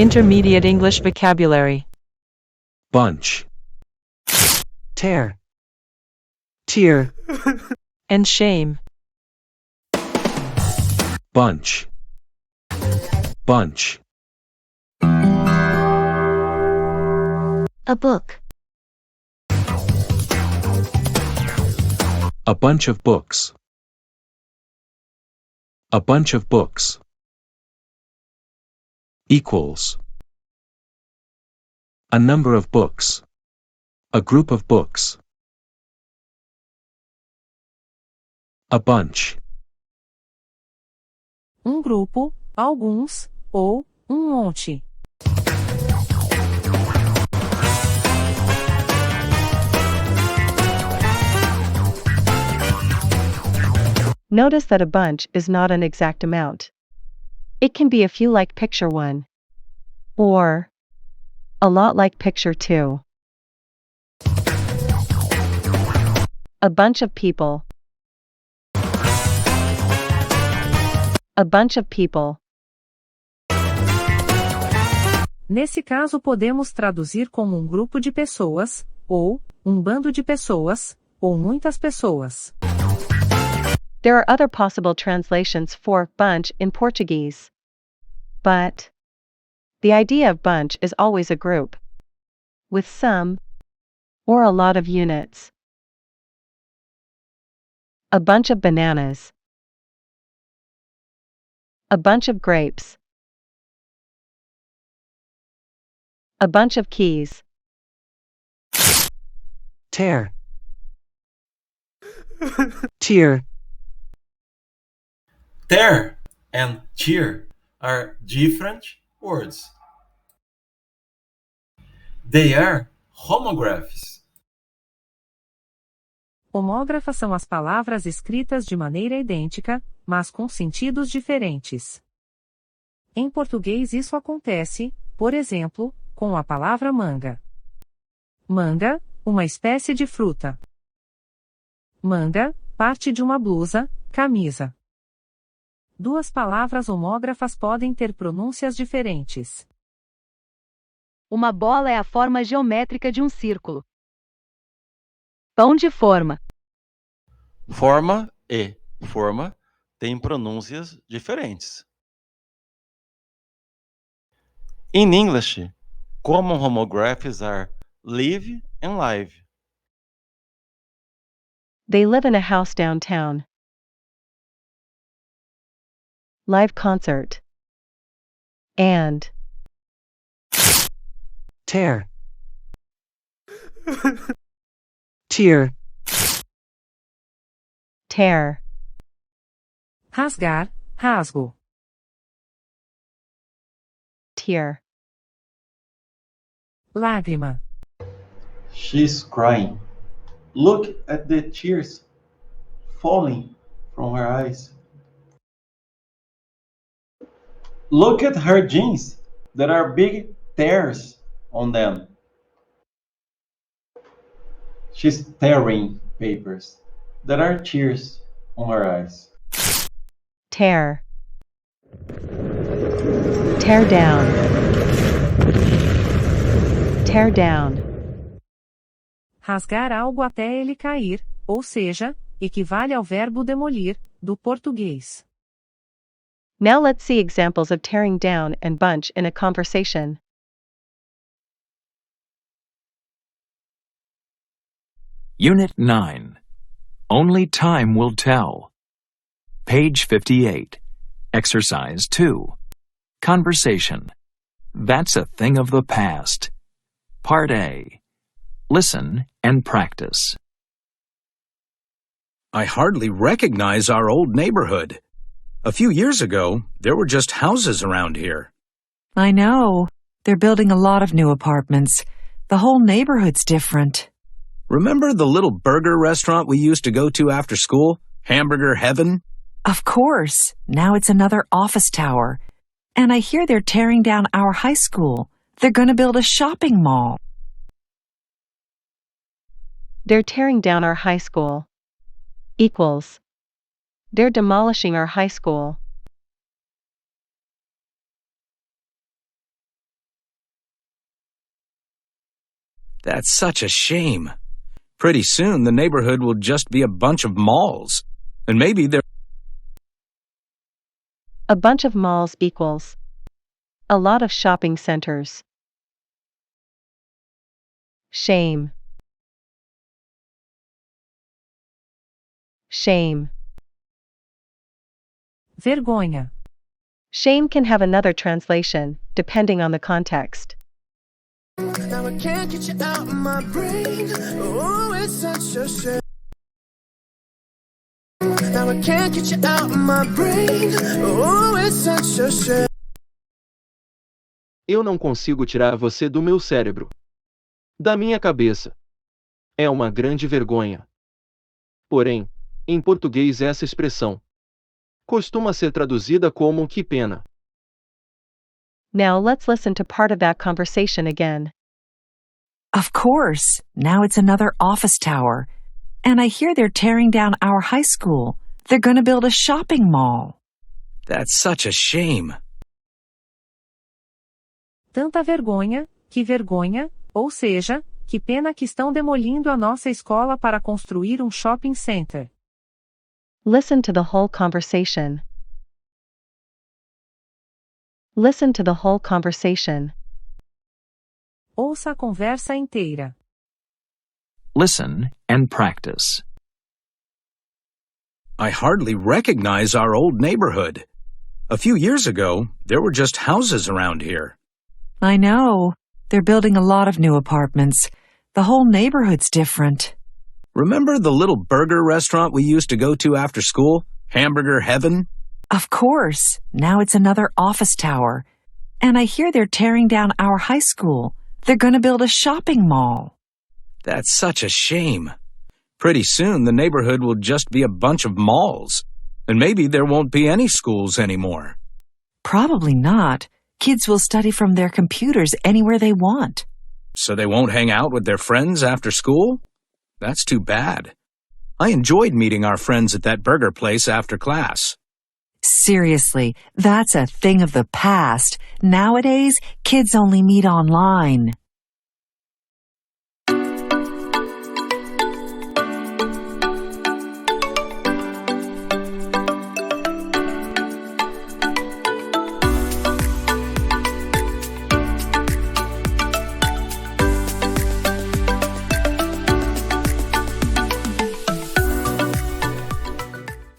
Intermediate English vocabulary. bunch, tear, tear, And shame. bunch, bunch, A book. a bunch of books, a bunch of books, equals, a number of books, a group of books, a bunch, Grupo, alguns, ou monte. Notice that a bunch is not an exact amount. It can be a few like picture 1, or a lot like picture 2. A bunch of people. A bunch of people. Nesse caso podemos traduzir como grupo de pessoas, ou bando de pessoas, ou muitas pessoas. There are other possible translations for bunch in Portuguese. But the idea of bunch is always a group, with some or a lot of units. A bunch of bananas. A bunch of grapes. A bunch of keys. tear, tear, Tear and tear are different words. They are homographs. Homógrafas são as palavras escritas de maneira idêntica, mas com sentidos diferentes. Em português isso acontece, por exemplo, com a palavra manga. Manga, uma espécie de fruta. Manga, parte de uma blusa, camisa. Duas palavras homógrafas podem ter pronúncias diferentes. Uma bola é a forma geométrica de um círculo. Pão de forma. Forma e forma têm pronúncias diferentes. In English, common homographs are live and live. They live in a house downtown. Live concert. And tear, tear, tear. Rasgar, rasgo. Tear. Lágrima. She's crying. Look at the tears falling from her eyes. Look at her jeans. There are big tears on them. She's tearing papers. There are tears on her eyes. Tear. Tear down. Tear down. Rasgar algo até ele cair, ou seja, equivale ao verbo demolir, do português. Now let's see examples of tearing down and bunch in a conversation. Unit 9. Only time will tell. Page 58. Exercise 2. Conversation. That's a thing of the past. Part A. Listen and practice. I hardly recognize our old neighborhood. A few years ago, there were just houses around here. I know. They're building a lot of new apartments. The whole neighborhood's different. Remember the little burger restaurant we used to go to after school? Hamburger Heaven? Of course. Now it's another office tower. And I hear they're tearing down our high school. They're going to build a shopping mall. They're tearing down our high school. Equals. They're demolishing our high school. That's such a shame. Pretty soon the neighborhood will just be a bunch of malls. And maybe there... A bunch of malls equals a lot of shopping centers. Shame. Shame. Vergonha. Shame can have another translation, depending on the context. Now I can't get you out of my brain. Oh, it's such a shame. Now I can't get you out of my brain. Oh, it's such a shame. Eu não consigo tirar você do meu cérebro. Da minha cabeça. É uma grande vergonha. Porém, em português essa expressão costuma ser traduzida como que pena. Now let's listen to part of that conversation again. Of course. Now it's another office tower. And I hear they're tearing down our high school. They're going to build a shopping mall. That's such a shame. Tanta vergonha, ou seja, que pena que estão demolindo a nossa escola para construir um shopping center. Listen to the whole conversation. Listen to the whole conversation. Ouça a conversa inteira. Listen and practice. I hardly recognize our old neighborhood. A few years ago, there were just houses around here. I know. They're building a lot of new apartments. The whole neighborhood's different. Remember the little burger restaurant we used to go to after school? Hamburger Heaven? Of course. Now it's another office tower. And I hear they're tearing down our high school. They're going to build a shopping mall. That's such a shame. Pretty soon the neighborhood will just be a bunch of malls. And maybe there won't be any schools anymore. Probably not. Kids will study from their computers anywhere they want. So they won't hang out with their friends after school? That's too bad. I enjoyed meeting our friends at that burger place after class. Seriously, that's a thing of the past. Nowadays, kids only meet online.